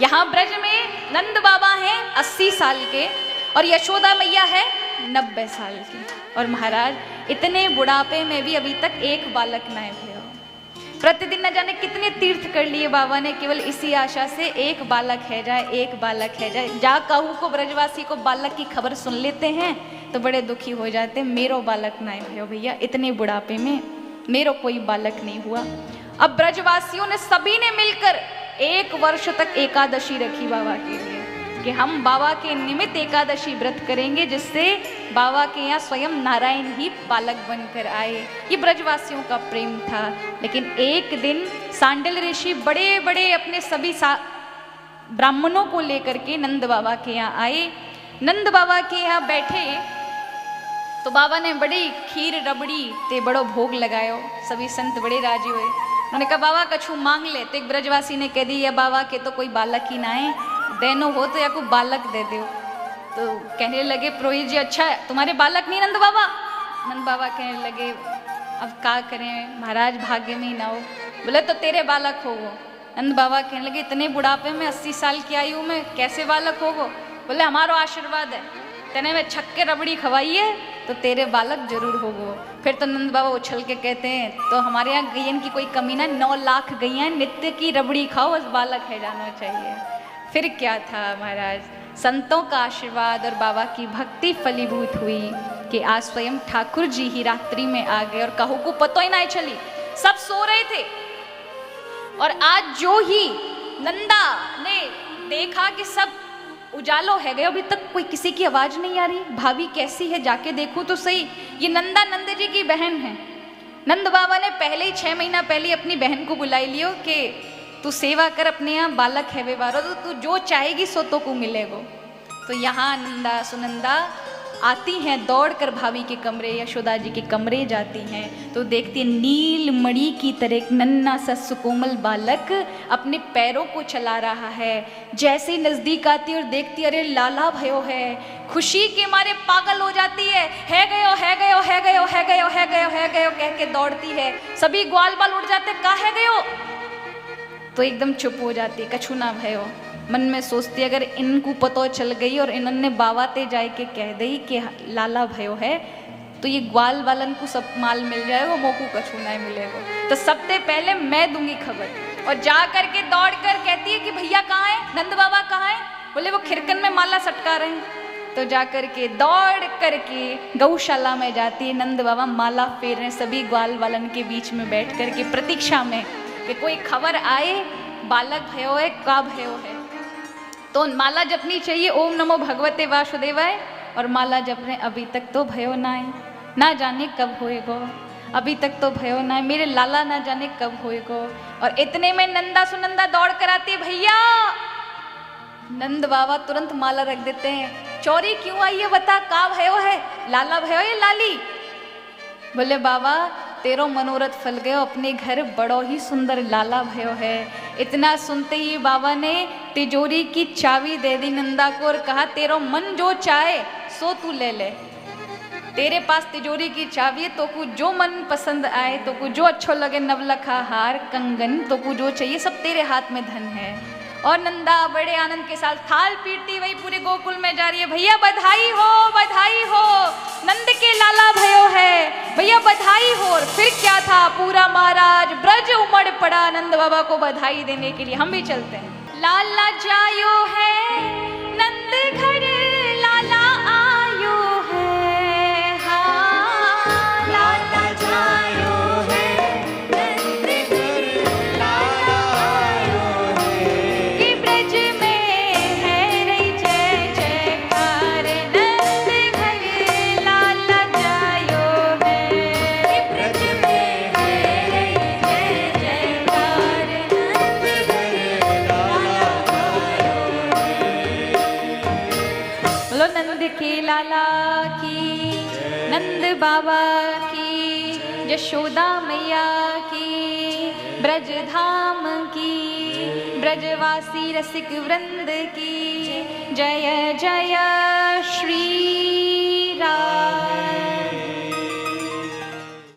यहाँ ब्रज में नंद बाबा हैं 80 साल के और यशोदा मैया है 90 साल की। और महाराज इतने बुढ़ापे में भी अभी तक एक बालक न है। प्रतिदिन न जाने कितने तीर्थ कर लिए बाबा ने, केवल इसी आशा से एक बालक है जाए, एक बालक है जाए। जा कहूँ को ब्रजवासी को बालक की खबर सुन लेते हैं तो बड़े दुखी हो जाते हैं, मेरो बालक ना भयो भैया, इतने बुढ़ापे में मेरो कोई बालक नहीं हुआ। अब ब्रजवासियों ने सभी ने मिलकर 1 वर्ष तक एकादशी रखी बाबा के लिए कि हम बाबा के निमित्त एकादशी व्रत करेंगे, जिससे बाबा के यहाँ स्वयं नारायण ही बालक बनकर आए। ये ब्रजवासियों का प्रेम था। लेकिन एक दिन सांडल ऋषि बड़े बड़े अपने सभी ब्राह्मणों को लेकर के नंद बाबा के यहाँ आए। नंद बाबा के यहाँ बैठे तो बाबा ने बड़ी खीर रबड़ी ते बड़ो भोग लगायो। सभी संत बड़े राजी हुए। उन्होंने कहा बाबा कछु मांग ले। तो एक ब्रजवासी ने कह दिया बाबा के तो कोई बालक ही ना है, देनो हो तो या कोई बालक दे दो। तो कहने लगे पुरोहित जी अच्छा है तुम्हारे बालक नहीं नंद बाबा। नंद बाबा कहने लगे अब क्या करें महाराज, भाग्य में ही ना हो। बोले तो तेरे बालक हो वो। नंद बाबा कहने लगे इतने बुढ़ापे में 80 साल की आयु में कैसे बालक हो वो। बोले हमारा आशीर्वाद है, तेने में छक्के रबड़ी खवाइए तो तेरे बालक जरूर हो वो। फिर तो नंद बाबा उछल के कहते हैं तो हमारे यहाँ गैयन की कोई कमी ना, 9 लाख गैया नित्य की रबड़ी खाओ, बस बालक है जाना चाहिए। फिर क्या था महाराज, संतों का आशीर्वाद और बाबा की भक्ति फलीभूत हुई कि आज स्वयं ठाकुर जी ही रात्रि में आ गए और कहू को पतो ही नहीं चली, सब सो रहे थे। और आज जो ही नंदा ने देखा कि सब उजालो है गए, अभी तक कोई किसी की आवाज नहीं आ रही, भाभी कैसी है जाके देखूं तो सही। ये नंदा नंद जी की बहन है। नंद बाबा ने पहले ही 6 महीना पहले अपनी बहन को बुलाई लियो कि तू सेवा कर, अपने यहाँ बालक है व्यवहार तो तू जो चाहेगी सो तो को मिलेगो। तो यहाँ नंदा सुनंदा आती हैं दौड़ कर भाभी के कमरे, यशोदा जी के कमरे जाती हैं तो देखती है नील मणि की तरह एक नन्हा सा सुकोमल बालक अपने पैरों को चला रहा है। जैसे ही नजदीक आती और देखती अरे लाला भयो है, खुशी के मारे पागल हो जाती है गयो है गयो है गयो है गयो है गयो है गयो कह के दौड़ती है। सभी ग्वाल बाल उड़ जाते का है गयो, तो एकदम चुप हो जाती, कछु ना भयो। मन में सोचती अगर इनको पतो चल गई और इन्होंने बाबा ते जाए के कह दी कि लाला भयो है तो ये ग्वाल वालन को सब माल मिल जाएगा, मोकू कछु ना मिलेगा। तो सबसे पहले मैं दूंगी खबर। और जा करके दौड़ कर कहती है कि भैया कहाँ है, नंद बाबा कहाँ है। बोले वो खिरकन में माला सटका रहे हैं। तो जा करके दौड़ करके गौशाला में जाती है, नंद बाबा माला फेर रहे, सभी ग्वाल वालन के बीच में बैठ करके प्रतीक्षा में कि कोई खबर आए बालक भयो है का भयो है। तो माला जपनी चाहिए ओम नमो भगवते वासुदेवाय, और माला जप रहे अभी तक तो भयो ना है, ना जाने कब होएगो, अभी तक तो भयो ना है, मेरे लाला ना जाने कब होएगो। और इतने में नंदा सुनंदा दौड़ कर आती है, भैया। नंद बाबा तुरंत माला रख देते हैं। चोरी क्यों आई है बता, का भयो है, लाला भयो या लाली। बोले बाबा तेरो मनोरथ फल गयो, अपने घर बड़ो ही सुंदर लाला भयो है। इतना सुनते ही बाबा ने तिजोरी की चाबी दे दी नंदा को और कहा तेरो मन जो चाहे सो तू ले ले, तेरे पास तिजोरी की चाबी है, तो को जो मन पसंद आए, तो को जो अच्छा लगे, नवलखा हार कंगन, तो को जो चाहिए सब तेरे हाथ में धन है। और नंदा बड़े आनंद के साथ थाल पीटती वही पूरे गोकुल में जा रही है, भैया बधाई हो, नंद के लाला भयो है, भैया बधाई हो। और फिर क्या था, पूरा महाराज ब्रज उमड़ पड़ा नंद बाबा को बधाई देने के लिए। हम भी चलते हैं। लाला जायो है नंद घर, लाला आयो है, हाँ लाला जायो है नंद घर, लाला आयो है। कि ब्रज में है रही जय जयकार, नंद घर लाला जायो है। कि ब्रज में है रही जय जयकार, नंद घर लाला आयो है। बोलो नंद के लाला की, नंद बाबा की, यशोदा मैया की, ब्रज धाम की, ब्रजवासी रसिक वृंद की, जय जय श्री राम।